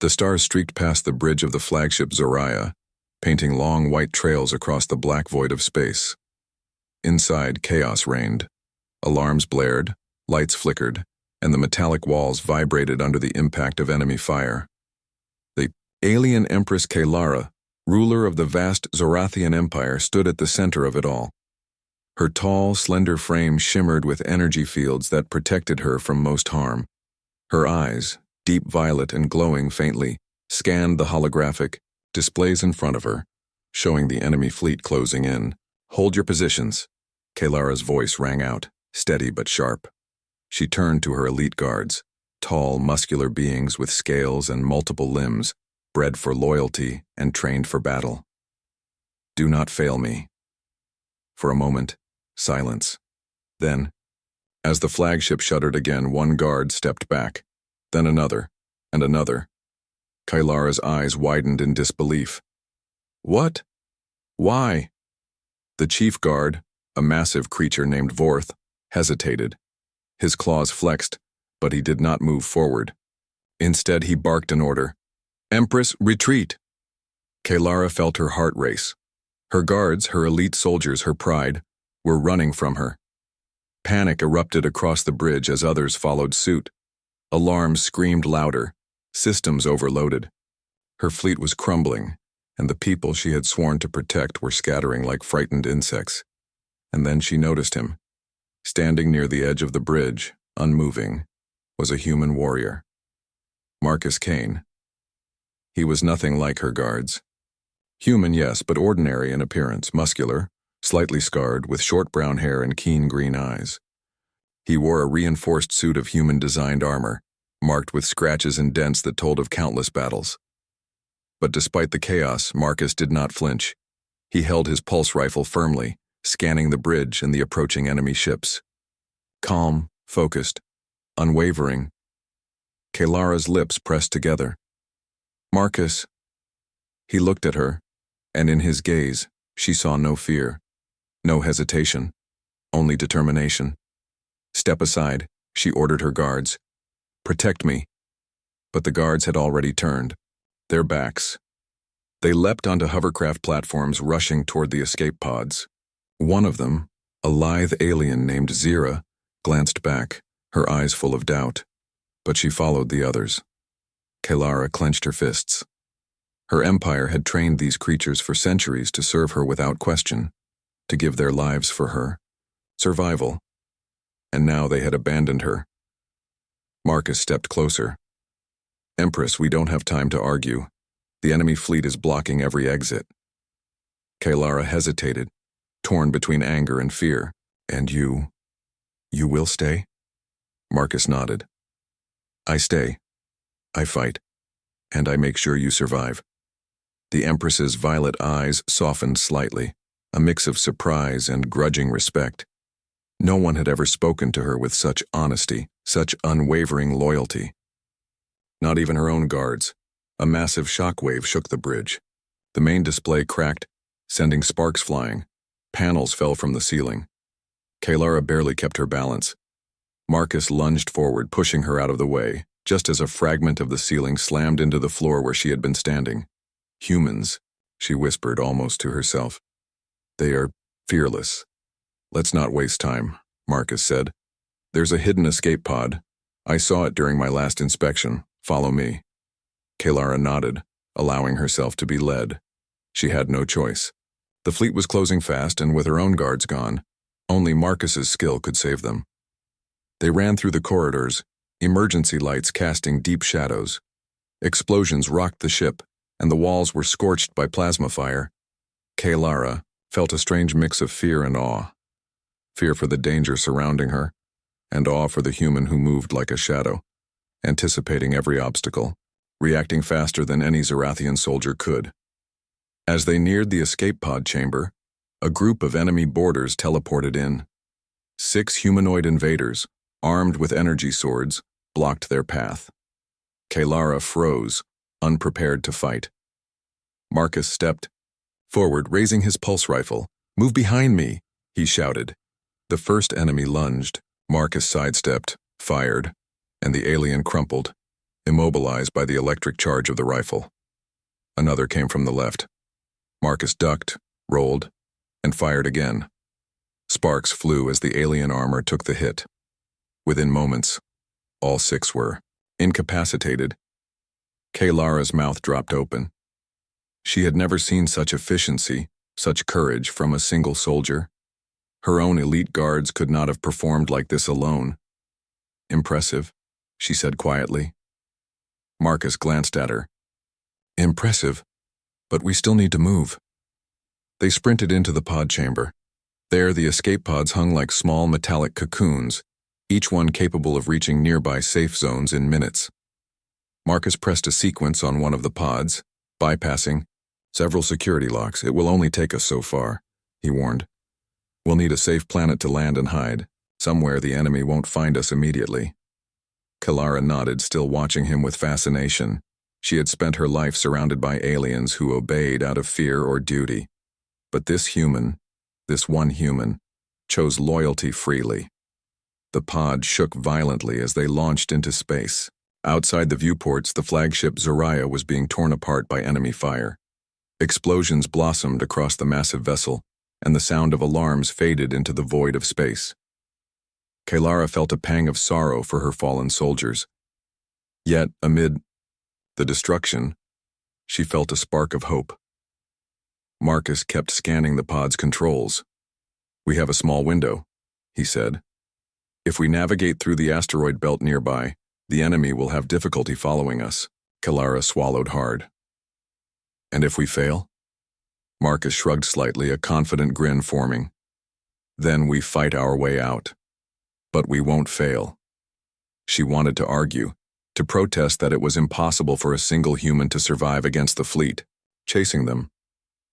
The stars streaked past the bridge of the flagship Zoraya, painting long white trails across the black void of space. Inside, chaos reigned. Alarms blared, lights flickered, and the metallic walls vibrated under the impact of enemy fire. The alien Empress Kalara, ruler of the vast Zorathian Empire, stood at the center of it all. Her tall, slender frame shimmered with energy fields that protected her from most harm. Her eyes, deep violet and glowing faintly, scanned the holographic displays in front of her, showing the enemy fleet closing in. "Hold your positions," Kalara's voice rang out, steady but sharp. She turned to her elite guards, tall, muscular beings with scales and multiple limbs, bred for loyalty and trained for battle. "Do not fail me." For a moment, silence. Then, as the flagship shuddered again, one guard stepped back, then another, and another. Kalara's eyes widened in disbelief. "What? Why?" The chief guard, a massive creature named Vorth, hesitated. His claws flexed, but he did not move forward. Instead, he barked an order. "Empress, retreat!" Kalara felt her heart race. Her guards, her elite soldiers, her pride, were running from her. Panic erupted across the bridge as others followed suit. Alarms screamed louder, systems overloaded. Her fleet was crumbling, and the people she had sworn to protect were scattering like frightened insects. And then she noticed him. Standing near the edge of the bridge, unmoving, was a human warrior. Marcus Kane. He was nothing like her guards. Human, yes, but ordinary in appearance, muscular, slightly scarred, with short brown hair and keen green eyes. He wore a reinforced suit of human-designed armor, marked with scratches and dents that told of countless battles. But despite the chaos, Marcus did not flinch. He held his pulse rifle firmly, scanning the bridge and the approaching enemy ships. Calm, focused, unwavering. Kalara's lips pressed together. "Marcus." He looked at her, and in his gaze, she saw no fear, no hesitation, only determination. "Step aside," she ordered her guards. "Protect me." But the guards had already turned, their backs. They leapt onto hovercraft platforms, rushing toward the escape pods. One of them, a lithe alien named Zira, glanced back, her eyes full of doubt, but she followed the others. Kalara clenched her fists. Her empire had trained these creatures for centuries to serve her without question, to give their lives for her. Survival. And now they had abandoned her. Marcus stepped closer. "Empress, we don't have time to argue. The enemy fleet is blocking every exit." Kalara hesitated, torn between anger and fear. "And you will stay?" Marcus nodded. "I stay. I fight. And I make sure you survive." The Empress's violet eyes softened slightly, a mix of surprise and grudging respect. No one had ever spoken to her with such honesty, such unwavering loyalty. Not even her own guards. A massive shockwave shook the bridge. The main display cracked, sending sparks flying. Panels fell from the ceiling. Kalara barely kept her balance. Marcus lunged forward, pushing her out of the way, just as a fragment of the ceiling slammed into the floor where she had been standing. "Humans," she whispered almost to herself. "They are fearless." "Let's not waste time," Marcus said. "There's a hidden escape pod. I saw it during my last inspection. Follow me." Kalara nodded, allowing herself to be led. She had no choice. The fleet was closing fast, and with her own guards gone, only Marcus's skill could save them. They ran through the corridors, emergency lights casting deep shadows. Explosions rocked the ship, and the walls were scorched by plasma fire. Kalara felt a strange mix of fear and awe. Fear for the danger surrounding her, and awe for the human who moved like a shadow, anticipating every obstacle, reacting faster than any Zorathian soldier could. As they neared the escape pod chamber, a group of enemy boarders teleported in. 6 humanoid invaders, armed with energy swords, blocked their path. Kalara froze, unprepared to fight. Marcus stepped forward, raising his pulse rifle. "Move behind me," he shouted. The first enemy lunged. Marcus sidestepped, fired, and the alien crumpled. immobilized by the electric charge of the rifle. Another came from the left. Marcus ducked, rolled, and fired again. Sparks flew as the alien armor took the hit. Within moments, all 6 were incapacitated. Lara's mouth dropped open. She had never seen such efficiency, such courage from a single soldier. Her own elite guards could not have performed like this alone. "Impressive," she said quietly. Marcus glanced at her. "Impressive, but we still need to move." They sprinted into the pod chamber. There, the escape pods hung like small metallic cocoons, each one capable of reaching nearby safe zones in minutes. Marcus pressed a sequence on one of the pods, bypassing several security locks. "It will only take us so far," he warned. "We'll need a safe planet to land and hide, somewhere the enemy won't find us immediately." Lara nodded, still watching him with fascination. She had spent her life surrounded by aliens who obeyed out of fear or duty. But this one human, chose loyalty freely. The pod shook violently as they launched into space. Outside the viewports, the flagship Zoraya was being torn apart by enemy fire. Explosions blossomed across the massive vessel, and the sound of alarms faded into the void of space. Lara felt a pang of sorrow for her fallen soldiers. Yet, amid the destruction, she felt a spark of hope. Marcus kept scanning the pod's controls. "We have a small window," he said. "If we navigate through the asteroid belt nearby, the enemy will have difficulty following us." Lara swallowed hard. "And if we fail?" Marcus shrugged slightly, a confident grin forming. "Then we fight our way out. But we won't fail." She wanted to argue, to protest that it was impossible for a single human to survive against the fleet, chasing them.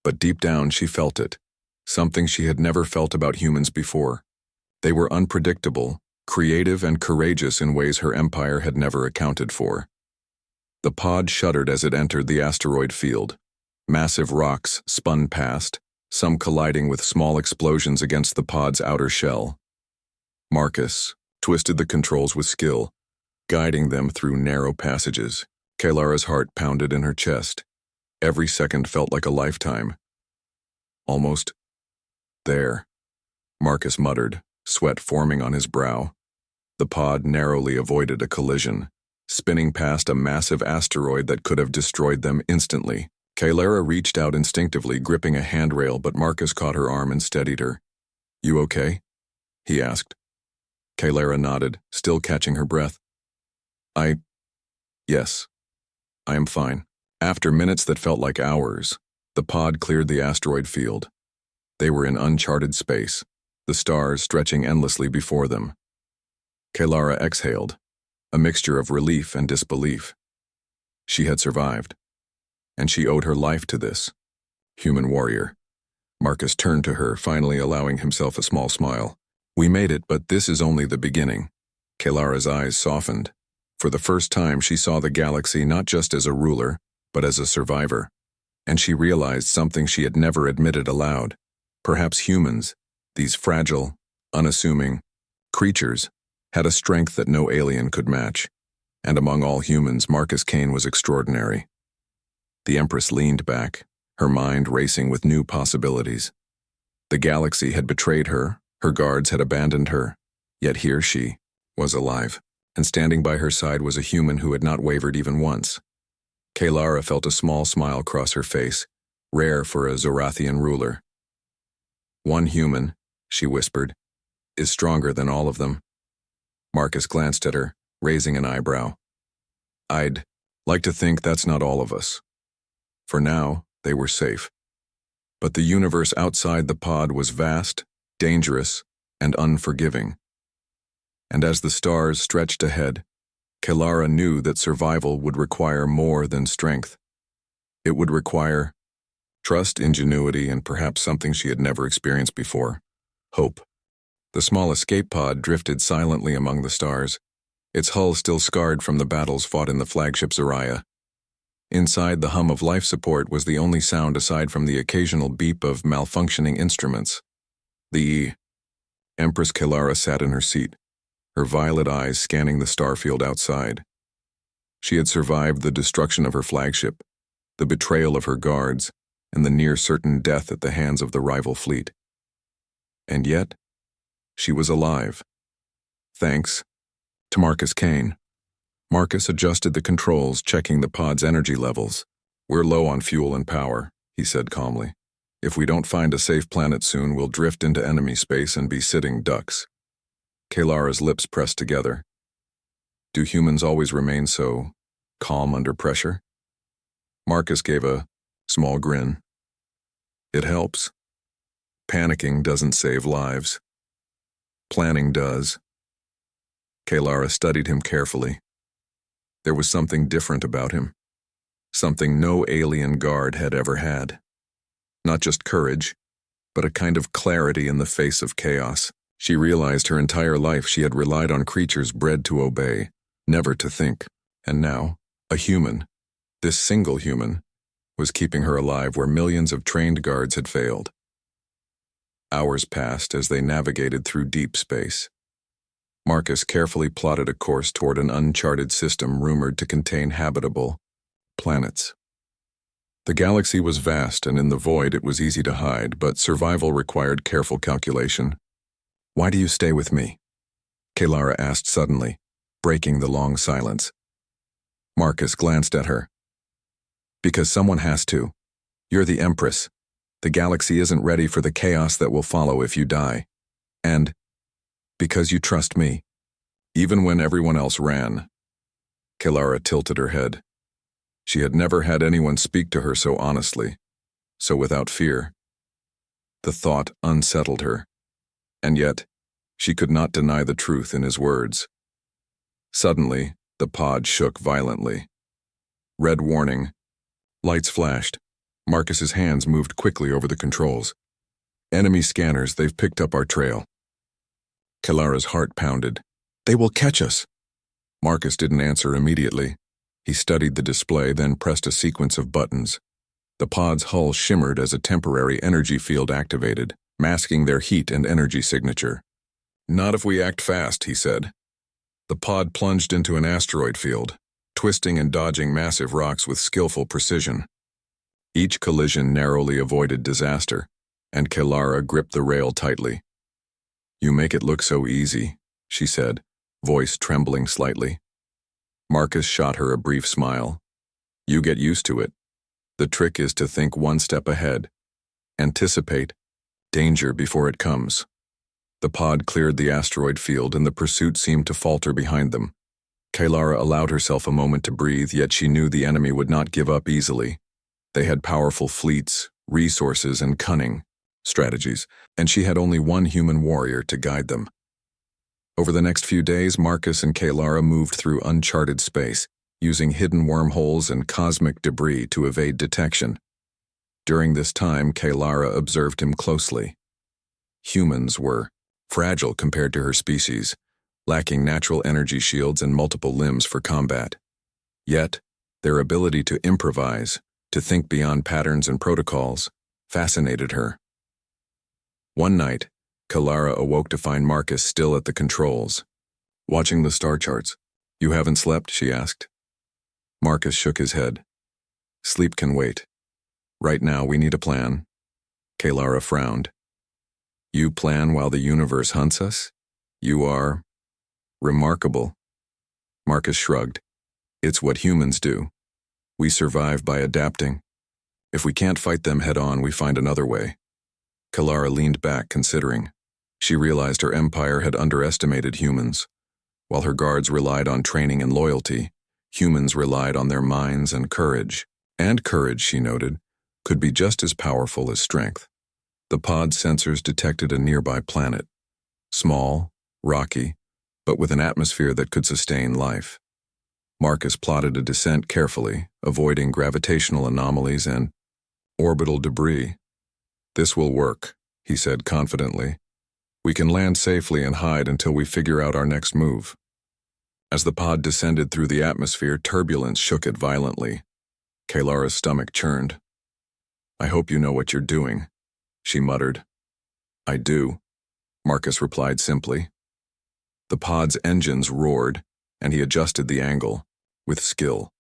But deep down she felt it, something she had never felt about humans before. They were unpredictable, creative, and courageous in ways her empire had never accounted for. The pod shuddered as it entered the asteroid field. Massive rocks spun past, some colliding with small explosions against the pod's outer shell. Marcus twisted the controls with skill, guiding them through narrow passages. Lara's heart pounded in her chest. Every second felt like a lifetime. "Almost there," Marcus muttered, sweat forming on his brow. The pod narrowly avoided a collision, spinning past a massive asteroid that could have destroyed them instantly. Lara reached out instinctively, gripping a handrail, but Marcus caught her arm and steadied her. "You okay?" he asked. Lara nodded, still catching her breath. Yes, I am fine." After minutes that felt like hours, the pod cleared the asteroid field. They were in uncharted space, the stars stretching endlessly before them. Lara exhaled, a mixture of relief and disbelief. She had survived, and she owed her life to this human warrior. Marcus turned to her, finally allowing himself a small smile. "We made it, but this is only the beginning." Lara's eyes softened. For the first time, she saw the galaxy not just as a ruler, but as a survivor. And she realized something she had never admitted aloud. Perhaps humans, these fragile, unassuming creatures, had a strength that no alien could match. And among all humans, Marcus Kane was extraordinary. The Empress leaned back, her mind racing with new possibilities. The galaxy had betrayed her, her guards had abandoned her, yet here she was alive, and standing by her side was a human who had not wavered even once. Lara felt a small smile cross her face, rare for a Zorathian ruler. "One human," she whispered, "is stronger than all of them." Marcus glanced at her, raising an eyebrow. "I'd like to think that's not all of us." For now, they were safe. But the universe outside the pod was vast, dangerous, and unforgiving. And as the stars stretched ahead, Lara knew that survival would require more than strength. It would require trust, ingenuity, and perhaps something she had never experienced before: hope. The small escape pod drifted silently among the stars, its hull still scarred from the battles fought in the flagship Zoraya. Inside, the hum of life support was the only sound aside from the occasional beep of malfunctioning instruments. The Empress Lara sat in her seat, her violet eyes scanning the starfield outside. She had survived the destruction of her flagship, the betrayal of her guards, and the near-certain death at the hands of the rival fleet. And yet, she was alive. Thanks to Marcus Kane. Marcus adjusted the controls, checking the pod's energy levels. "We're low on fuel and power," he said calmly. "If we don't find a safe planet soon, we'll drift into enemy space and be sitting ducks." Kalara's lips pressed together. Do humans always remain so calm under pressure? Marcus gave a small grin. It helps. Panicking doesn't save lives. Planning does. Kalara studied him carefully. There was something different about him. Something no alien guard had ever had. Not just courage, but a kind of clarity in the face of chaos. She realized her entire life she had relied on creatures bred to obey, never to think. And now, a human, this single human, was keeping her alive where millions of trained guards had failed. Hours passed as they navigated through deep space. Marcus carefully plotted a course toward an uncharted system rumored to contain habitable planets. The galaxy was vast, and in the void it was easy to hide, but survival required careful calculation. "Why do you stay with me?" Kalara asked suddenly, breaking the long silence. Marcus glanced at her. "Because someone has to. You're the Empress. The galaxy isn't ready for the chaos that will follow if you die. And because you trust me, even when everyone else ran." Kalara tilted her head. She had never had anyone speak to her so honestly, so without fear. The thought unsettled her, and yet she could not deny the truth in his words. Suddenly, the pod shook violently. Red warning. Lights flashed. Marcus's hands moved quickly over the controls. "Enemy scanners, they've picked up our trail." Kalara's heart pounded. "They will catch us." Marcus didn't answer immediately. He studied the display, then pressed a sequence of buttons. The pod's hull shimmered as a temporary energy field activated, masking their heat and energy signature. "Not if we act fast," he said. The pod plunged into an asteroid field, twisting and dodging massive rocks with skillful precision. Each collision narrowly avoided disaster, and Kalara gripped the rail tightly. "You make it look so easy," she said, voice trembling slightly. Marcus shot her a brief smile. "You get used to it. The trick is to think one step ahead. Anticipate danger before it comes." The pod cleared the asteroid field, and the pursuit seemed to falter behind them. Kalara allowed herself a moment to breathe, yet she knew the enemy would not give up easily. They had powerful fleets, resources, and cunning strategies, and she had only one human warrior to guide them. Over the next few days, Marcus and Kalara moved through uncharted space, using hidden wormholes and cosmic debris to evade detection. During this time, Kalara observed him closely. Humans were fragile compared to her species, lacking natural energy shields and multiple limbs for combat. Yet, their ability to improvise, to think beyond patterns and protocols, fascinated her. One night, Kalara awoke to find Marcus still at the controls, watching the star charts. "You haven't slept?" she asked. Marcus shook his head. "Sleep can wait. Right now we need a plan." Kalara frowned. "You plan while the universe hunts us? You are remarkable." Marcus shrugged. "It's what humans do. We survive by adapting. If we can't fight them head-on, we find another way." Kalara leaned back, considering. She realized her empire had underestimated humans. While her guards relied on training and loyalty, humans relied on their minds and courage. And courage, she noted, could be just as powerful as strength. The pod sensors detected a nearby planet. Small, rocky, but with an atmosphere that could sustain life. Marcus plotted a descent carefully, avoiding gravitational anomalies and orbital debris. "This will work," he said confidently. "We can land safely and hide until we figure out our next move." As the pod descended through the atmosphere, turbulence shook it violently. Kalara's stomach churned. "I hope you know what you're doing," she muttered. "I do," Marcus replied simply. The pod's engines roared, and he adjusted the angle. with skill.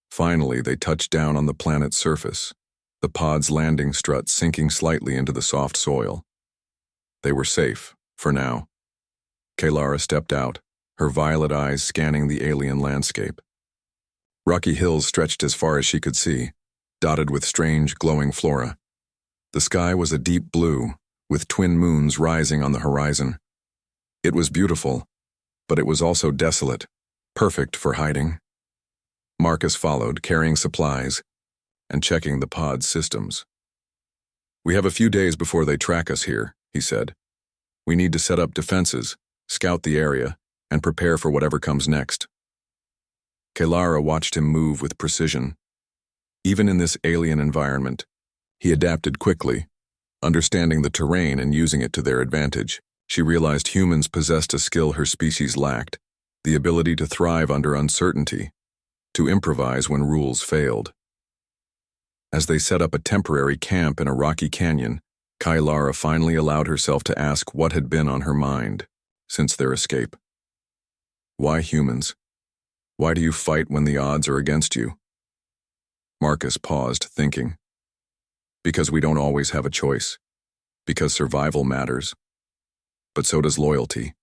Finally, they touched down on the planet's surface, the pod's landing strut sinking slightly into the soft soil. They were safe, for now. Kaylara stepped out, her violet eyes scanning the alien landscape. Rocky hills stretched as far as she could see, dotted with strange, glowing flora. The sky was a deep blue, with twin moons rising on the horizon. It was beautiful, but it was also desolate, perfect for hiding. Marcus followed, carrying supplies and checking the pod's systems. "We have a few days before they track us here," he said. "We need to set up defenses, scout the area, and prepare for whatever comes next." Kaylara watched him move with precision. Even in this alien environment, he adapted quickly, understanding the terrain and using it to their advantage. She realized humans possessed a skill her species lacked, the ability to thrive under uncertainty, to improvise when rules failed. As they set up a temporary camp in a rocky canyon, Kaylara finally allowed herself to ask what had been on her mind since their escape. "Why humans? Why do you fight when the odds are against you?" Marcus paused, thinking. "Because we don't always have a choice. Because survival matters. But so does loyalty.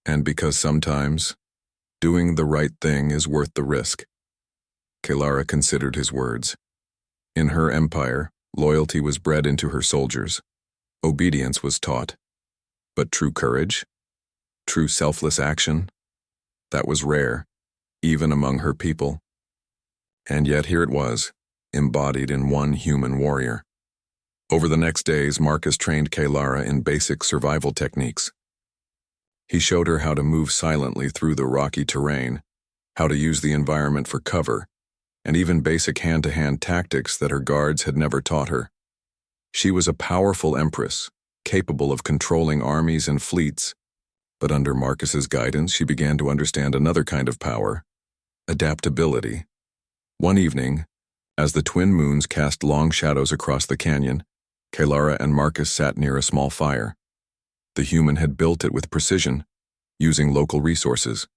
And because sometimes, doing the right thing is worth the risk." Kaylara considered his words. In her empire, loyalty was bred into her soldiers. Obedience was taught. But true courage? True selfless action? That was rare, even among her people. And yet here it was, embodied in one human warrior. Over the next days, Marcus trained Kaylara in basic survival techniques. He showed her how to move silently through the rocky terrain, how to use the environment for cover, and even basic hand-to-hand tactics that her guards had never taught her. She was a powerful Empress, capable of controlling armies and fleets, but under Marcus's guidance she began to understand another kind of power: adaptability. One evening, as the twin moons cast long shadows across the canyon, Kaylara and Marcus sat near a small fire. The human had built it with precision, using local resources.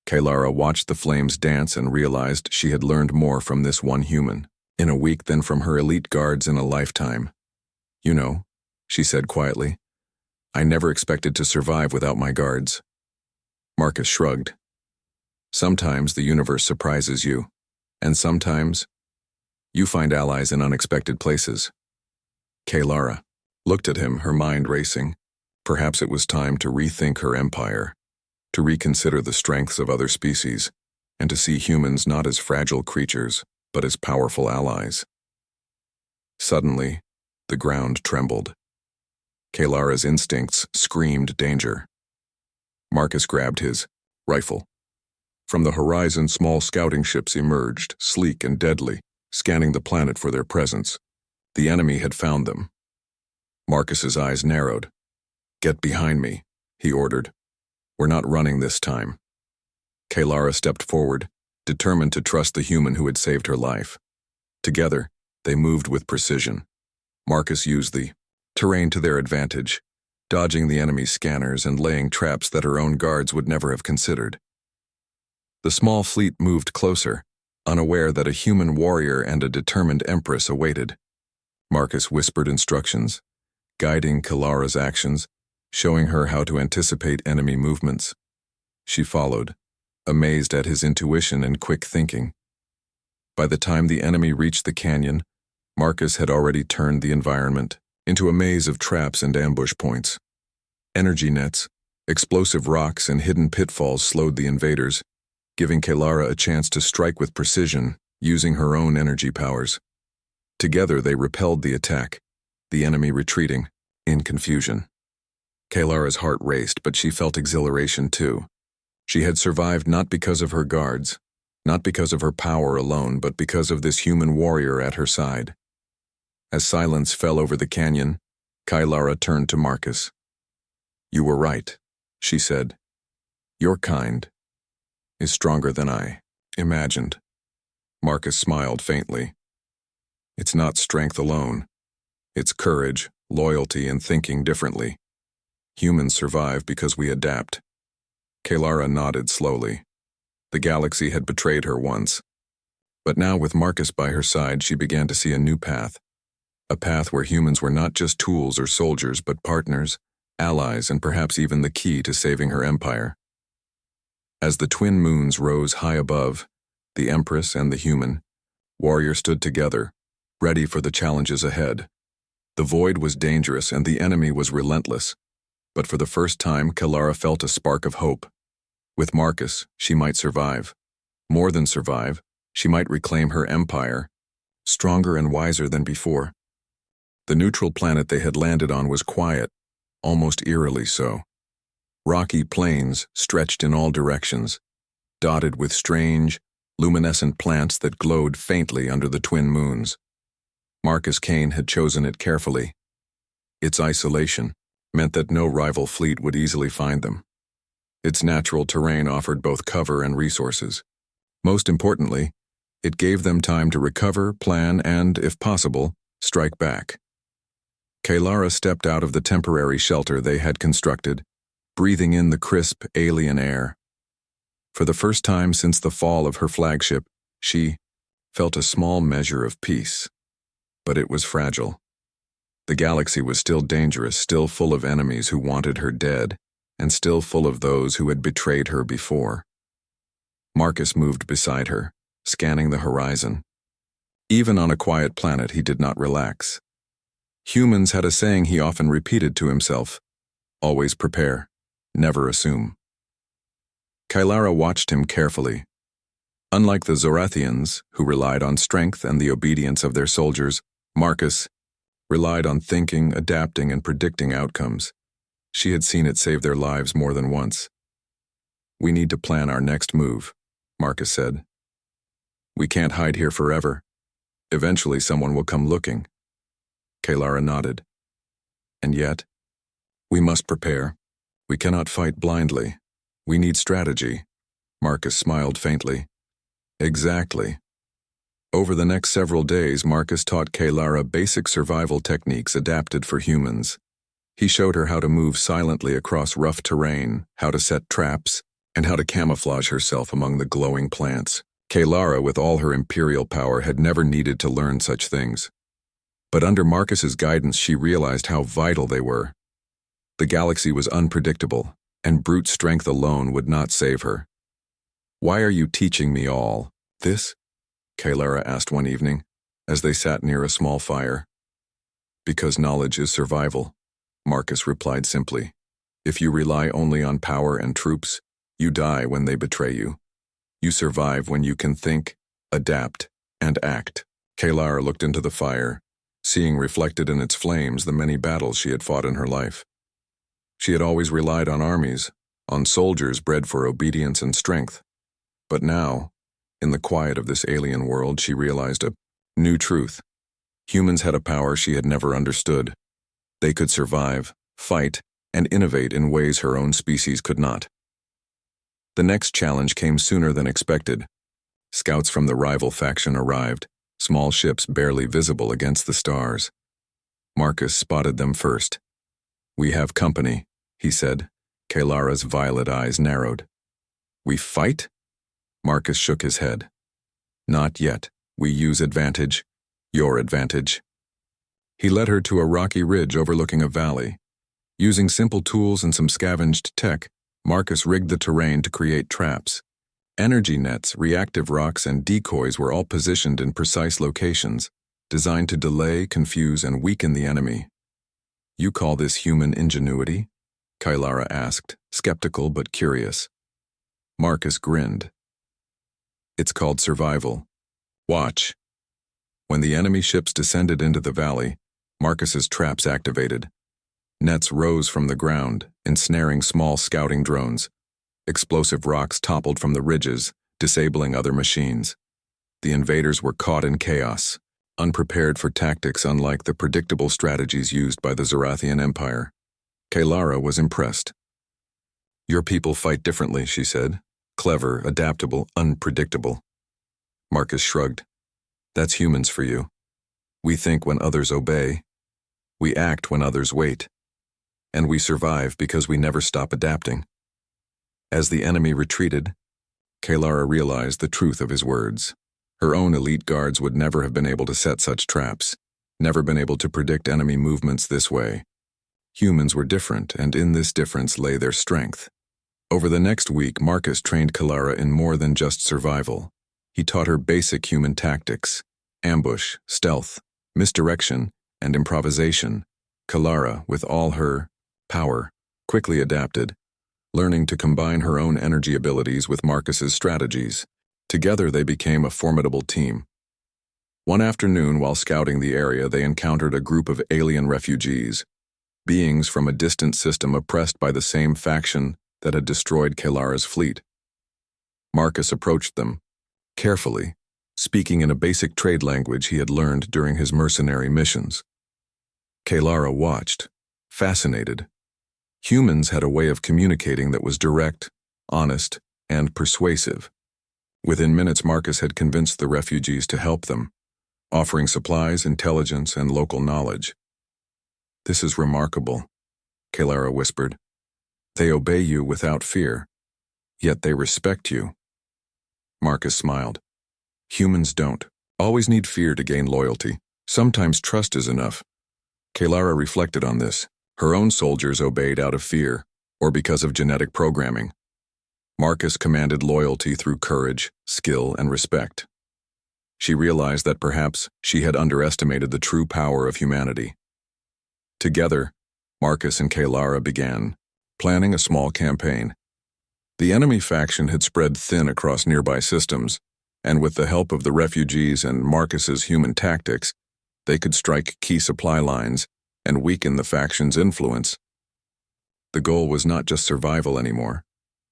Kaylara watched the flames dance and realized she had learned more from this one human in a week than from her elite guards in a lifetime. "You know," she said quietly, "I never expected to survive without my guards." Marcus shrugged. "Sometimes the universe surprises you, and sometimes you find allies in unexpected places." Kaylara looked at him, her mind racing. Perhaps it was time to rethink her empire, to reconsider the strengths of other species, and to see humans not as fragile creatures, but as powerful allies. Suddenly, the ground trembled. Kaylara's instincts screamed danger. Marcus grabbed his rifle. From the horizon, small scouting ships emerged, sleek and deadly, scanning the planet for their presence. The enemy had found them. Marcus's eyes narrowed. "Get behind me," he ordered. "We're not running this time." Kaylara stepped forward, determined to trust the human who had saved her life. Together, they moved with precision. Marcus used the terrain to their advantage, dodging the enemy's scanners and laying traps that her own guards would never have considered. The small fleet moved closer, unaware that a human warrior and a determined Empress awaited. Marcus whispered instructions, guiding Kayllara's actions, showing her how to anticipate enemy movements. She followed, amazed at his intuition and quick thinking. By the time the enemy reached the canyon, Marcus had already turned the environment into a maze of traps and ambush points. Energy nets, explosive rocks, and hidden pitfalls slowed the invaders, giving Kaylara a chance to strike with precision, using her own energy powers. Together they repelled the attack, the enemy retreating, in confusion. Kaylara's heart raced, but she felt exhilaration too. She had survived not because of her guards, not because of her power alone, but because of this human warrior at her side. As silence fell over the canyon, Kaylara turned to Marcus. "You were right," she said. "Your kind is stronger than I imagined." Marcus smiled faintly. "It's not strength alone. It's courage, loyalty, and thinking differently. Humans survive because we adapt." Kaylara nodded slowly. The galaxy had betrayed her once. But now, with Marcus by her side, she began to see a new path. A path where humans were not just tools or soldiers, but partners, allies, and perhaps even the key to saving her empire. As the twin moons rose high above, the Empress and the human warrior stood together, ready for the challenges ahead. The void was dangerous and the enemy was relentless, but for the first time, Kalara felt a spark of hope. With Marcus, she might survive. More than survive, she might reclaim her empire, stronger and wiser than before. The neutral planet they had landed on was quiet, almost eerily so. Rocky plains stretched in all directions, dotted with strange, luminescent plants that glowed faintly under the twin moons. Marcus Kane had chosen it carefully. Its isolation meant that no rival fleet would easily find them. Its natural terrain offered both cover and resources. Most importantly, it gave them time to recover, plan, and, if possible, strike back. Kalara stepped out of the temporary shelter they had constructed, breathing in the crisp, alien air. For the first time since the fall of her flagship, she felt a small measure of peace. But it was fragile. The galaxy was still dangerous, still full of enemies who wanted her dead, and still full of those who had betrayed her before. Marcus moved beside her, scanning the horizon. Even on a quiet planet, he did not relax. Humans had a saying he often repeated to himself: always prepare, never assume. Kalara watched him carefully. Unlike the Zorathians, who relied on strength and the obedience of their soldiers, Marcus relied on thinking, adapting, and predicting outcomes. She had seen it save their lives more than once. "We need to plan our next move," Marcus said. "We can't hide here forever. Eventually someone will come looking." Kalara nodded. "And yet, we must prepare. We cannot fight blindly. We need strategy." Marcus smiled faintly. "Exactly." Over the next several days, Marcus taught Kalara basic survival techniques adapted for humans. He showed her how to move silently across rough terrain, how to set traps, and how to camouflage herself among the glowing plants. Kalara, with all her imperial power, had never needed to learn such things. But under Marcus's guidance, she realized how vital they were. The galaxy was unpredictable, and brute strength alone would not save her. "Why are you teaching me all this?" Kalara asked one evening, as they sat near a small fire. "Because knowledge is survival," Marcus replied simply. "If you rely only on power and troops, you die when they betray you. You survive when you can think, adapt, and act." Kalara looked into the fire, seeing reflected in its flames the many battles she had fought in her life. She had always relied on armies, on soldiers bred for obedience and strength. But now, in the quiet of this alien world, she realized a new truth. Humans had a power she had never understood. They could survive, fight, and innovate in ways her own species could not. The next challenge came sooner than expected. Scouts from the rival faction arrived, small ships barely visible against the stars. Marcus spotted them first. "We have company," he said. Kalara's violet eyes narrowed. "We fight?" Marcus shook his head. "Not yet. We use advantage. Your advantage." He led her to a rocky ridge overlooking a valley. Using simple tools and some scavenged tech, Marcus rigged the terrain to create traps. Energy nets, reactive rocks, and decoys were all positioned in precise locations, designed to delay, confuse, and weaken the enemy. "You call this human ingenuity?" Kalara asked, skeptical but curious. Marcus grinned. "It's called survival. Watch." When the enemy ships descended into the valley, Marcus's traps activated. Nets rose from the ground, ensnaring small scouting drones. Explosive rocks toppled from the ridges, disabling other machines. The invaders were caught in chaos, unprepared for tactics unlike the predictable strategies used by the Zorathian Empire. Kalara was impressed. "Your people fight differently," she said. "Clever, adaptable, unpredictable." Marcus shrugged. "That's humans for you. We think when others obey. We act when others wait. And we survive because we never stop adapting." As the enemy retreated, Kalara realized the truth of his words. Her own elite guards would never have been able to set such traps, never been able to predict enemy movements this way. Humans were different, and in this difference lay their strength. Over the next week, Marcus trained Kalara in more than just survival. He taught her basic human tactics: ambush, stealth, misdirection, and improvisation. Kalara, with all her power, quickly adapted, learning to combine her own energy abilities with Marcus's strategies. Together they became a formidable team. One afternoon, while scouting the area, they encountered a group of alien refugees, beings from a distant system oppressed by the same faction that had destroyed Kalara's fleet. Marcus approached them, carefully, speaking in a basic trade language he had learned during his mercenary missions. Kalara watched, fascinated. Humans had a way of communicating that was direct, honest, and persuasive. Within minutes, Marcus had convinced the refugees to help them, offering supplies, intelligence, and local knowledge. "This is remarkable," Kalara whispered. "They obey you without fear, yet they respect you." Marcus smiled. "Humans don't always need fear to gain loyalty. Sometimes trust is enough." Kalara reflected on this. Her own soldiers obeyed out of fear, or because of genetic programming. Marcus commanded loyalty through courage, skill, and respect. She realized that perhaps she had underestimated the true power of humanity. Together, Marcus and Kalara began planning a small campaign. The enemy faction had spread thin across nearby systems, and with the help of the refugees and Marcus's human tactics, they could strike key supply lines and weaken the faction's influence. The goal was not just survival anymore.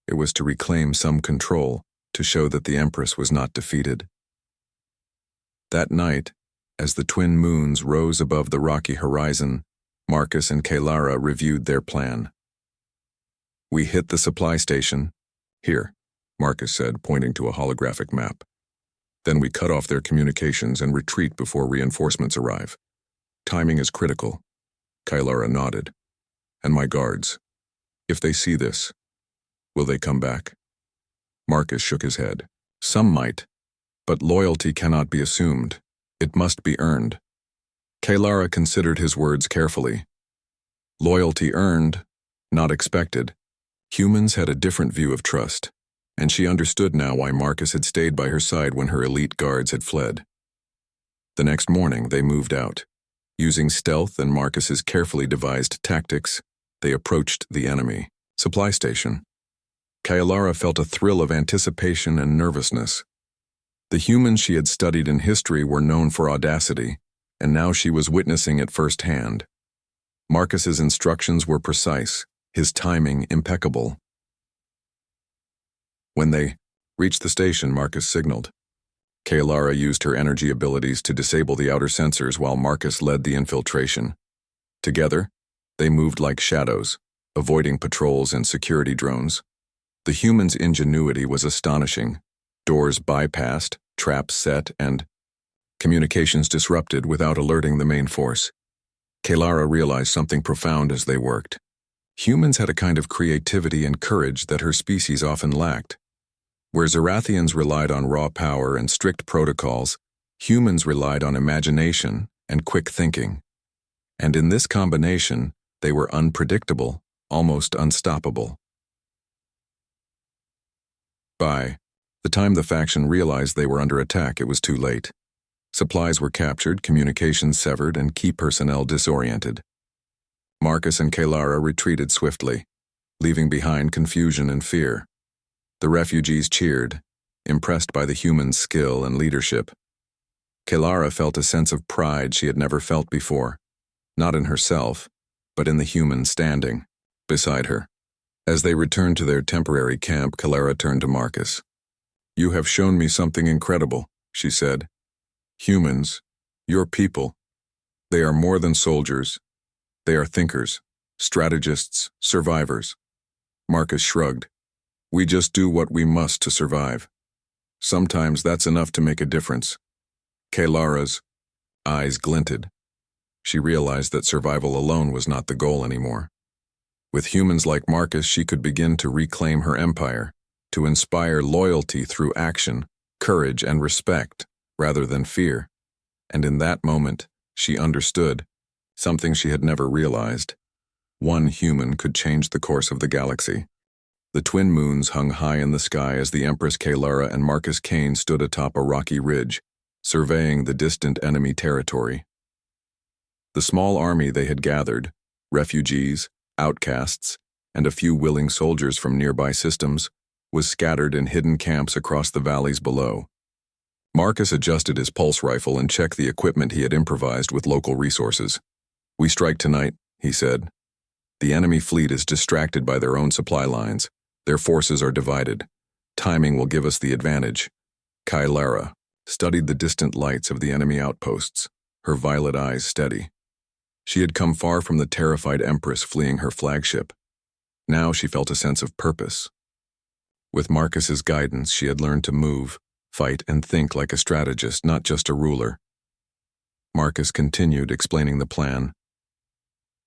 It was to reclaim some control, to show that the Empress was not defeated. That night, as the twin moons rose above the rocky horizon, Marcus and Kalara reviewed their plan. "We hit the supply station. Here," Marcus said, pointing to a holographic map. "Then we cut off their communications and retreat before reinforcements arrive. Timing is critical." Kalara nodded. "And my guards, if they see this, will they come back?" Marcus shook his head. "Some might, but loyalty cannot be assumed. It must be earned." Kalara considered his words carefully. Loyalty earned, not expected. Humans had a different view of trust, and she understood now why Marcus had stayed by her side when her elite guards had fled. The next morning, they moved out. Using stealth and Marcus's carefully devised tactics, they approached the enemy supply station. Kalara felt a thrill of anticipation and nervousness. The humans she had studied in history were known for audacity, and now she was witnessing it firsthand. Marcus's instructions were precise, his timing impeccable. When they reached the station, Marcus signaled. Kalara used her energy abilities to disable the outer sensors while Marcus led the infiltration. Together, they moved like shadows, avoiding patrols and security drones. The humans' ingenuity was astonishing. Doors bypassed, traps set, and communications disrupted without alerting the main force. Kalara realized something profound as they worked. Humans had a kind of creativity and courage that her species often lacked. Where Zarathians relied on raw power and strict protocols, humans relied on imagination and quick thinking. And in this combination, they were unpredictable, almost unstoppable. By the time the faction realized they were under attack, it was too late. Supplies were captured, communications severed, and key personnel disoriented. Marcus and Kalara retreated swiftly, leaving behind confusion and fear. The refugees cheered, impressed by the humans' skill and leadership. Kalara felt a sense of pride she had never felt before, not in herself, but in the human standing beside her. As they returned to their temporary camp, Kalara turned to Marcus. "You have shown me something incredible," she said. "Humans, your people, they are more than soldiers. They are thinkers, strategists, survivors." Marcus shrugged. "We just do what we must to survive. Sometimes that's enough to make a difference." Kalara's eyes glinted. She realized that survival alone was not the goal anymore. With humans like Marcus, she could begin to reclaim her empire, to inspire loyalty through action, courage, and respect, rather than fear. And in that moment, she understood something she had never realized. One human could change the course of the galaxy. The twin moons hung high in the sky as the Empress Kalara and Marcus Kane stood atop a rocky ridge, surveying the distant enemy territory. The small army they had gathered, refugees, outcasts, and a few willing soldiers from nearby systems, was scattered in hidden camps across the valleys below. Marcus adjusted his pulse rifle and checked the equipment he had improvised with local resources. "We strike tonight," he said. "The enemy fleet is distracted by their own supply lines. Their forces are divided. Timing will give us the advantage." Kalara studied the distant lights of the enemy outposts, her violet eyes steady. She had come far from the terrified Empress fleeing her flagship. Now she felt a sense of purpose. With Marcus's guidance, she had learned to move, fight, and think like a strategist, not just a ruler. Marcus continued, explaining the plan.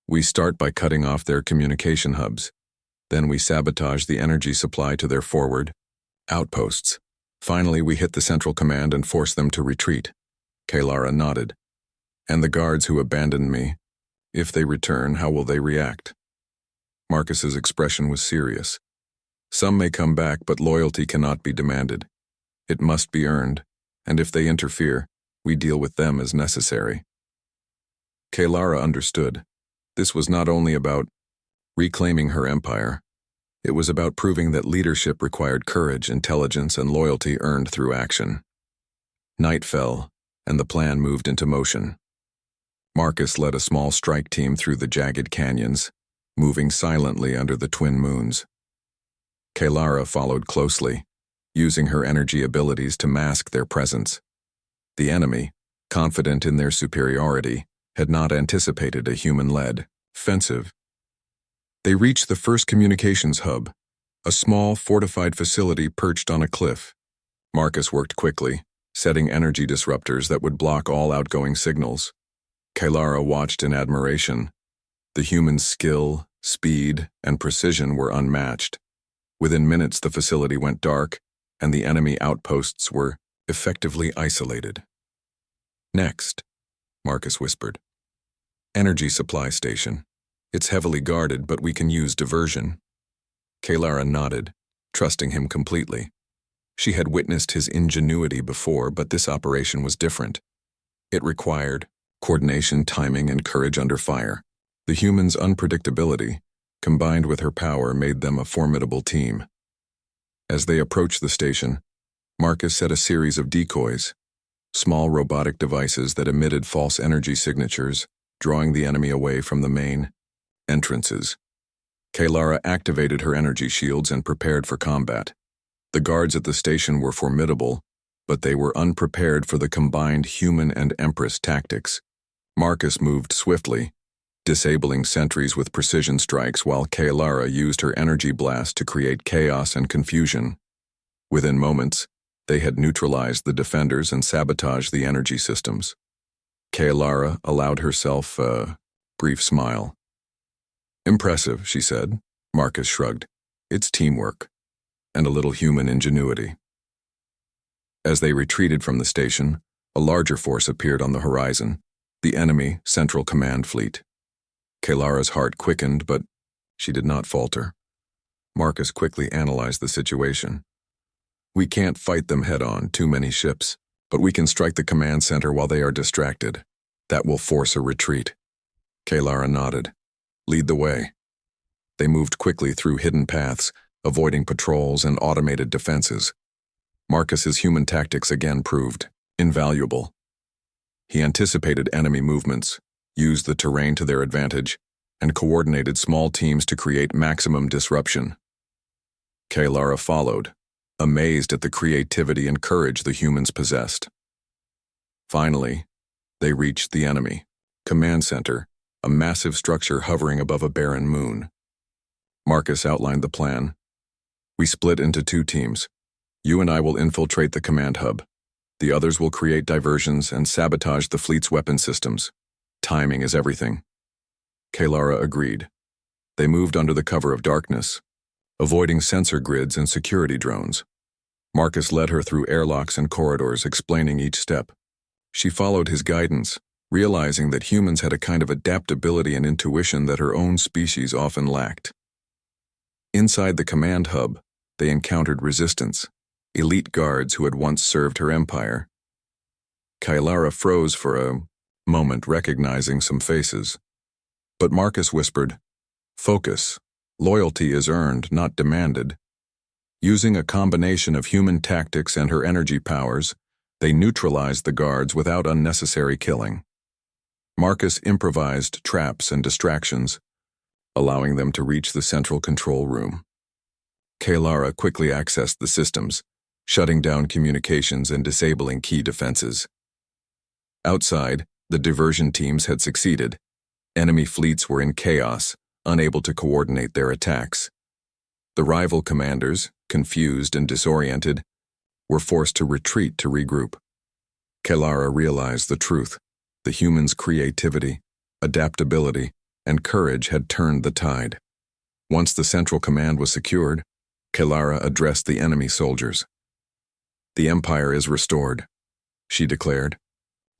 "We start by cutting off their communication hubs. Then we sabotage the energy supply to their forward outposts. Finally, we hit the central command and force them to retreat." Kalara nodded. "And the guards who abandoned me, if they return, how will they react?" Marcus's expression was serious. "Some may come back, but loyalty cannot be demanded. It must be earned, and if they interfere, we deal with them as necessary." Kalara understood. This was not only about reclaiming her empire. It was about proving that leadership required courage, intelligence, and loyalty earned through action. Night fell, and the plan moved into motion. Marcus led a small strike team through the jagged canyons, moving silently under the twin moons. Kalara followed closely, using her energy abilities to mask their presence. The enemy, confident in their superiority, had not anticipated a human-led offensive. They reached the first communications hub, a small, fortified facility perched on a cliff. Marcus worked quickly, setting energy disruptors that would block all outgoing signals. Kalara watched in admiration. The humans' skill, speed, and precision were unmatched. Within minutes, the facility went dark, and the enemy outposts were effectively isolated. "Next," Marcus whispered. "Energy supply station. It's heavily guarded, but we can use diversion." Kalara nodded, trusting him completely. She had witnessed his ingenuity before, but this operation was different. It required coordination, timing, and courage under fire. The humans' unpredictability, combined with her power, made them a formidable team. As they approached the station, Marcus set a series of decoys, small robotic devices that emitted false energy signatures, drawing the enemy away from the main entrances. Kalara activated her energy shields and prepared for combat. The guards at the station were formidable, but they were unprepared for the combined human and Empress tactics. Marcus moved swiftly, disabling sentries with precision strikes while Kalara used her energy blast to create chaos and confusion. Within moments, they had neutralized the defenders and sabotaged the energy systems. Kalara allowed herself a brief smile. "Impressive," she said. Marcus shrugged. "It's teamwork, and a little human ingenuity." As they retreated from the station, a larger force appeared on the horizon, the enemy Central Command Fleet. Kalara's heart quickened, but she did not falter. Marcus quickly analyzed the situation. "We can't fight them head-on, too many ships, but we can strike the command center while they are distracted. That will force a retreat." Kalara nodded. "Lead the way." They moved quickly through hidden paths, avoiding patrols and automated defenses. Marcus's human tactics again proved invaluable. He anticipated enemy movements, used the terrain to their advantage, and coordinated small teams to create maximum disruption. Kalara followed, amazed at the creativity and courage the humans possessed. Finally, they reached the enemy command center, a massive structure hovering above a barren moon. Marcus outlined the plan. "We split into 2 teams. You and I will infiltrate the command hub. The others will create diversions and sabotage the fleet's weapon systems. Timing is everything." Kalara agreed. They moved under the cover of darkness, avoiding sensor grids and security drones. Marcus led her through airlocks and corridors, explaining each step. She followed his guidance, realizing that humans had a kind of adaptability and intuition that her own species often lacked. Inside the command hub, they encountered resistance, elite guards who had once served her empire. Kailara froze for a moment, recognizing some faces. But Marcus whispered, "Focus. Loyalty is earned, not demanded." Using a combination of human tactics and her energy powers, they neutralized the guards without unnecessary killing. Marcus improvised traps and distractions, allowing them to reach the central control room. Kailara quickly accessed the systems, shutting down communications and disabling key defenses. Outside, the diversion teams had succeeded. Enemy fleets were in chaos, unable to coordinate their attacks. The rival commanders, confused and disoriented, were forced to retreat to regroup. Kailara realized the truth. The humans' creativity, adaptability, and courage had turned the tide. Once the central command was secured, Kailara addressed the enemy soldiers. "The Empire is restored," she declared.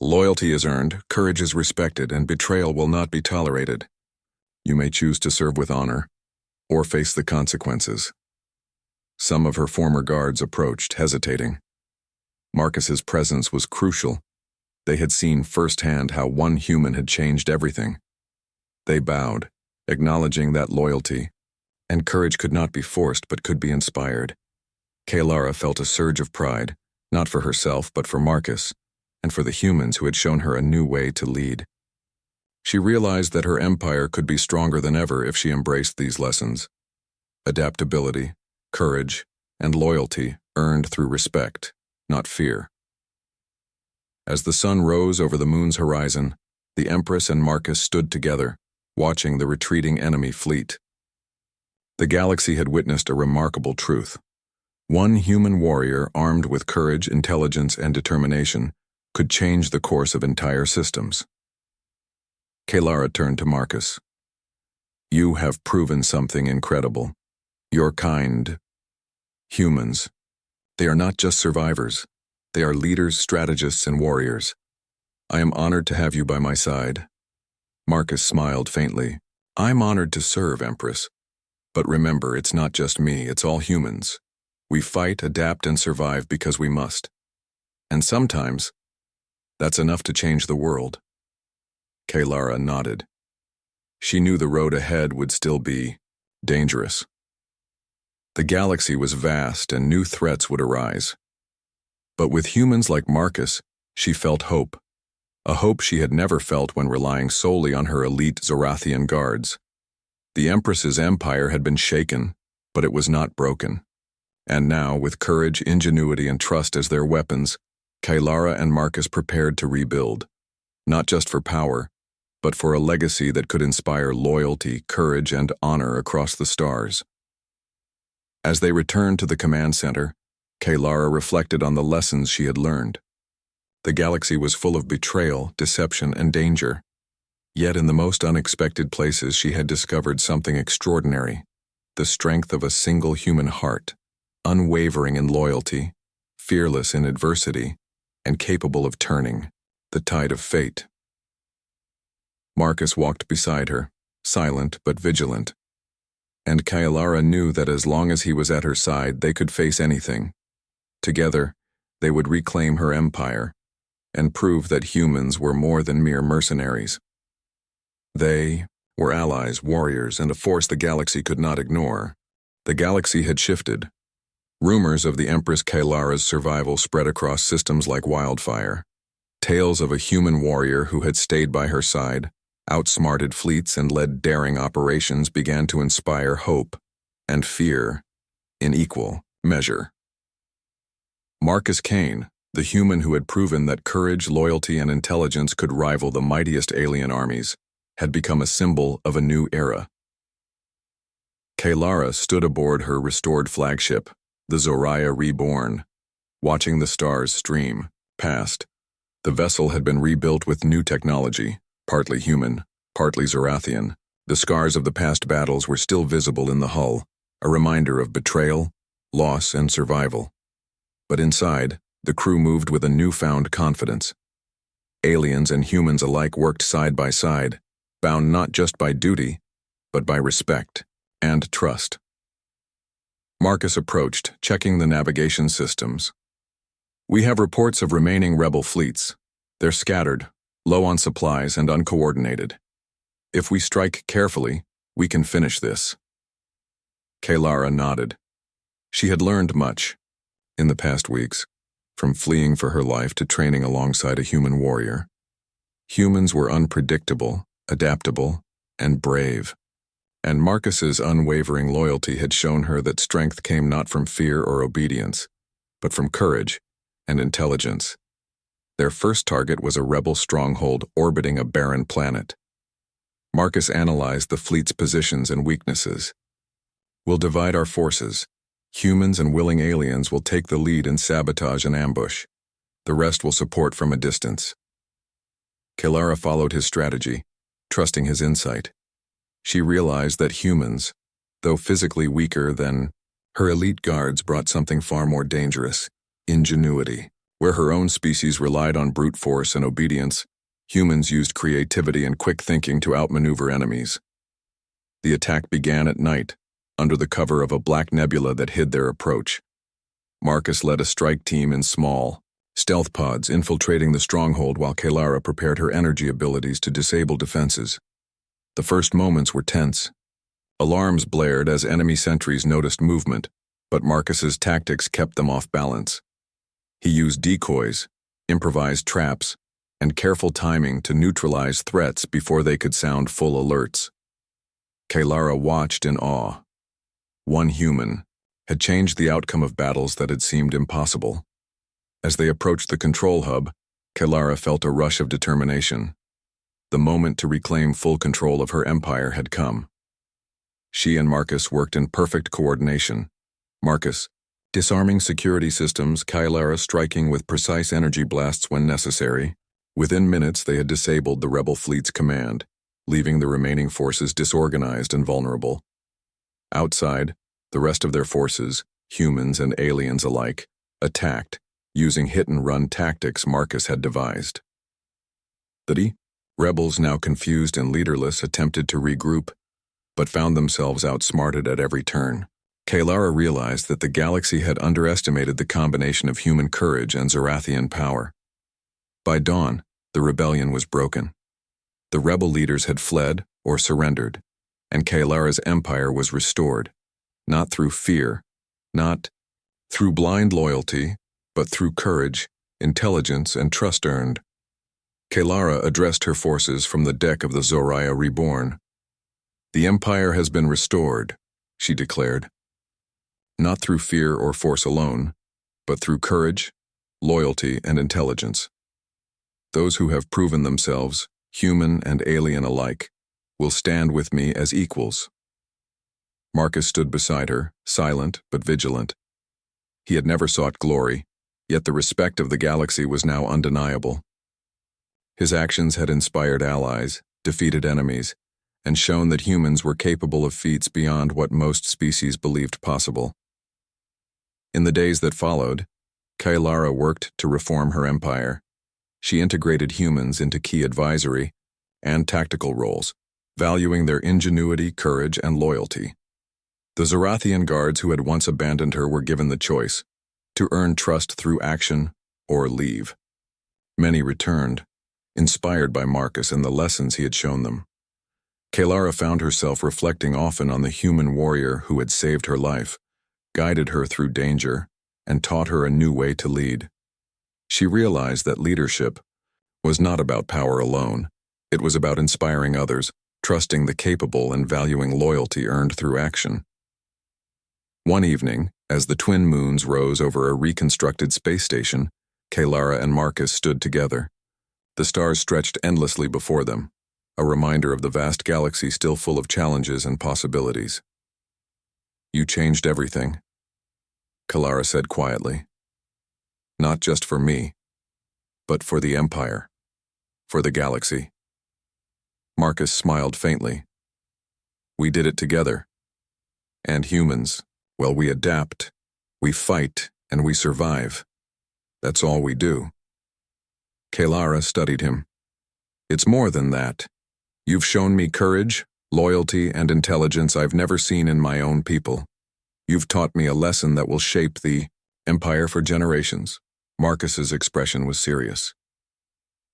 "Loyalty is earned, courage is respected, and betrayal will not be tolerated. You may choose to serve with honor, or face the consequences." Some of her former guards approached, hesitating. Marcus's presence was crucial. They had seen firsthand how one human had changed everything. They bowed, acknowledging that loyalty and courage could not be forced but could be inspired. Kailara felt a surge of pride, not for herself but for Marcus, and for the humans who had shown her a new way to lead. She realized that her empire could be stronger than ever if she embraced these lessons. Adaptability, courage, and loyalty earned through respect, not fear. As the sun rose over the moon's horizon, the Empress and Marcus stood together, watching the retreating enemy fleet. The galaxy had witnessed a remarkable truth. One human warrior armed with courage, intelligence, and determination could change the course of entire systems. Kailara turned to Marcus. "You have proven something incredible. Your kind, humans, they are not just survivors. They are leaders, strategists, and warriors. I am honored to have you by my side." Marcus smiled faintly. "I'm honored to serve, Empress. But remember, it's not just me, it's all humans. We fight, adapt, and survive because we must. And sometimes, that's enough to change the world." Kailara nodded. She knew the road ahead would still be dangerous. The galaxy was vast and new threats would arise. But with humans like Marcus, she felt hope. A hope she had never felt when relying solely on her elite Zorathian guards. The Empress's empire had been shaken, but it was not broken. And now, with courage, ingenuity, and trust as their weapons, Kailara and Marcus prepared to rebuild. Not just for power, but for a legacy that could inspire loyalty, courage, and honor across the stars. As they returned to the command center, Kailara reflected on the lessons she had learned. The galaxy was full of betrayal, deception, and danger. Yet in the most unexpected places she had discovered something extraordinary: the strength of a single human heart, unwavering in loyalty, fearless in adversity, and capable of turning the tide of fate. Marcus walked beside her, silent but vigilant. And Kailara knew that as long as he was at her side, they could face anything. Together, they would reclaim her empire and prove that humans were more than mere mercenaries. They were allies, warriors, and a force the galaxy could not ignore. The galaxy had shifted. Rumors of the Empress Kailara's survival spread across systems like wildfire. Tales of a human warrior who had stayed by her side, outsmarted fleets, and led daring operations began to inspire hope and fear in equal measure. Marcus Kane, the human who had proven that courage, loyalty, and intelligence could rival the mightiest alien armies, had become a symbol of a new era. Kailara stood aboard her restored flagship, the Zoraya Reborn, watching the stars stream past. The vessel had been rebuilt with new technology, partly human, partly Zorathian. The scars of the past battles were still visible in the hull, a reminder of betrayal, loss, and survival. But inside, the crew moved with a newfound confidence. Aliens and humans alike worked side by side, bound not just by duty, but by respect and trust. Marcus approached, checking the navigation systems. "We have reports of remaining rebel fleets. They're scattered, low on supplies, and uncoordinated. If we strike carefully, we can finish this." Kaylara nodded. She had learned much in the past weeks, from fleeing for her life to training alongside a human warrior. Humans were unpredictable, adaptable, and brave, and Marcus's unwavering loyalty had shown her that strength came not from fear or obedience, but from courage and intelligence. Their first target was a rebel stronghold orbiting a barren planet. Marcus analyzed the fleet's positions and weaknesses. "We'll divide our forces. Humans and willing aliens will take the lead in sabotage and ambush. The rest will support from a distance." Kaylara followed his strategy, trusting his insight. She realized that humans, though physically weaker than her elite guards, brought something far more dangerous: ingenuity. Where her own species relied on brute force and obedience, humans used creativity and quick thinking to outmaneuver enemies. The attack began at night, under the cover of a black nebula that hid their approach. Marcus led a strike team in small, stealth pods infiltrating the stronghold while Kaylara prepared her energy abilities to disable defenses. The first moments were tense. Alarms blared as enemy sentries noticed movement, but Marcus's tactics kept them off balance. He used decoys, improvised traps, and careful timing to neutralize threats before they could sound full alerts. Kaylara watched in awe. One human had changed the outcome of battles that had seemed impossible. As they approached the control hub, Kaylara felt a rush of determination. The moment to reclaim full control of her empire had come. She and Marcus worked in perfect coordination. Marcus disarming security systems, Kaylara striking with precise energy blasts when necessary. Within minutes, they had disabled the rebel fleet's command, leaving the remaining forces disorganized and vulnerable. Outside, the rest of their forces, humans and aliens alike, attacked, using hit-and-run tactics Marcus had devised. The rebels, now confused and leaderless, attempted to regroup, but found themselves outsmarted at every turn. Kaylara realized that the galaxy had underestimated the combination of human courage and Zorathian power. By dawn, the rebellion was broken. The rebel leaders had fled or surrendered, and Kaylara's empire was restored, not through fear, not through blind loyalty, but through courage, intelligence, and trust earned. Kaylara addressed her forces from the deck of the Zoraya Reborn. "The empire has been restored," she declared. "Not through fear or force alone, but through courage, loyalty, and intelligence. Those who have proven themselves, human and alien alike, will stand with me as equals." Marcus stood beside her, silent but vigilant. He had never sought glory, yet the respect of the galaxy was now undeniable. His actions had inspired allies, defeated enemies, and shown that humans were capable of feats beyond what most species believed possible. In the days that followed, Kaylara worked to reform her empire. She integrated humans into key advisory and tactical roles, valuing their ingenuity, courage, and loyalty. The Zorathian guards who had once abandoned her were given the choice to earn trust through action or leave. Many returned, inspired by Marcus and the lessons he had shown them. Kaylara found herself reflecting often on the human warrior who had saved her life, guided her through danger, and taught her a new way to lead. She realized that leadership was not about power alone. It was about inspiring others, trusting the capable, and valuing loyalty earned through action. One evening, as the twin moons rose over a reconstructed space station, Kaylara and Marcus stood together. The stars stretched endlessly before them, a reminder of the vast galaxy still full of challenges and possibilities. "You changed everything," Kaylara said quietly. "Not just for me, but for the Empire, for the galaxy." Marcus smiled faintly. "We did it together." And humans, well, we adapt, we fight, and we survive. That's all we do. Kalara studied him. It's more than that. You've shown me courage, loyalty, and intelligence I've never seen in my own people. You've taught me a lesson that will shape the empire for generations. Marcus's expression was serious.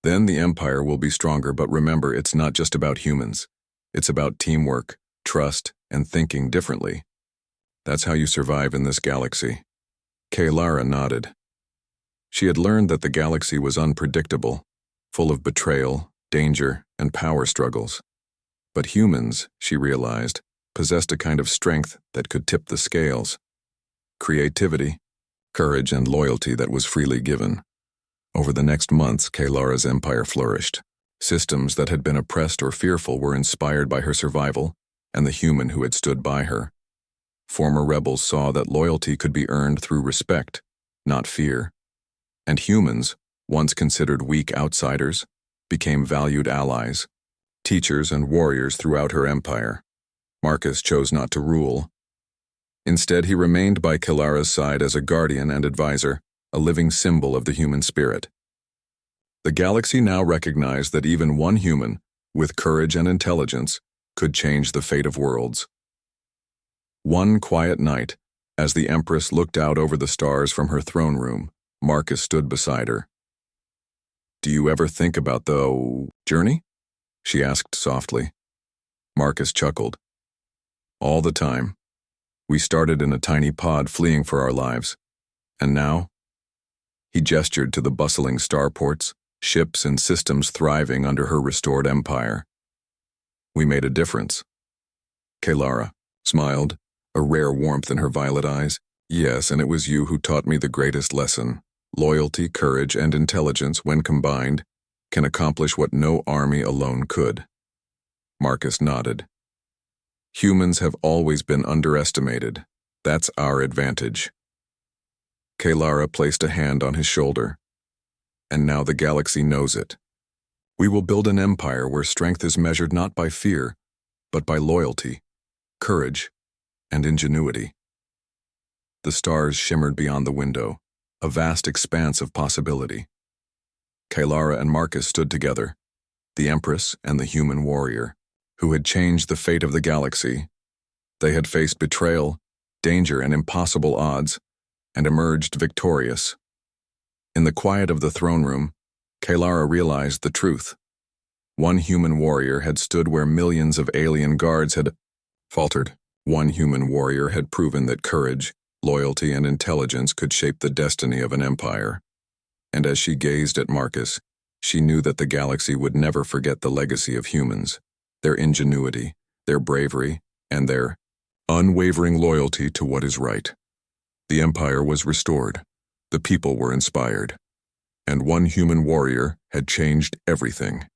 Then the empire will be stronger, but remember, it's not just about humans. It's about teamwork, trust, and thinking differently. That's how you survive in this galaxy. Kalara nodded. She had learned that the galaxy was unpredictable, full of betrayal, danger, and power struggles. But humans, she realized, possessed a kind of strength that could tip the scales. Creativity, courage, and loyalty that was freely given. Over the next months, Kalara's empire flourished. Systems that had been oppressed or fearful were inspired by her survival and the human who had stood by her. Former rebels saw that loyalty could be earned through respect, not fear. And humans, once considered weak outsiders, became valued allies, teachers and warriors throughout her empire. Marcus chose not to rule. Instead, he remained by Kalara's side as a guardian and advisor, a living symbol of the human spirit. The galaxy now recognized that even one human, with courage and intelligence, could change the fate of worlds. One quiet night, as the Empress looked out over the stars from her throne room, Marcus stood beside her. "Do you ever think about the journey?" she asked softly. Marcus chuckled. "All the time. We started in a tiny pod fleeing for our lives. And now?" He gestured to the bustling starports, ships and systems thriving under her restored empire. "We made a difference." Kalara smiled, a rare warmth in her violet eyes. "Yes, and it was you who taught me the greatest lesson. Loyalty, courage, and intelligence, when combined, can accomplish what no army alone could." Marcus nodded. "Humans have always been underestimated. That's our advantage." Kalara placed a hand on his shoulder. "And now the galaxy knows it. We will build an empire where strength is measured not by fear, but by loyalty, courage, and ingenuity." The stars shimmered beyond the window, a vast expanse of possibility. Kalara and Marcus stood together, the Empress and the human warrior, who had changed the fate of the galaxy. They had faced betrayal, danger, and impossible odds, and emerged victorious. In the quiet of the throne room, Kalara realized the truth. One human warrior had stood where millions of alien guards had faltered. One human warrior had proven that courage, loyalty, and intelligence could shape the destiny of an empire. And as she gazed at Marcus, she knew that the galaxy would never forget the legacy of humans, their ingenuity, their bravery, and their unwavering loyalty to what is right. The empire was restored, the people were inspired, and one human warrior had changed everything.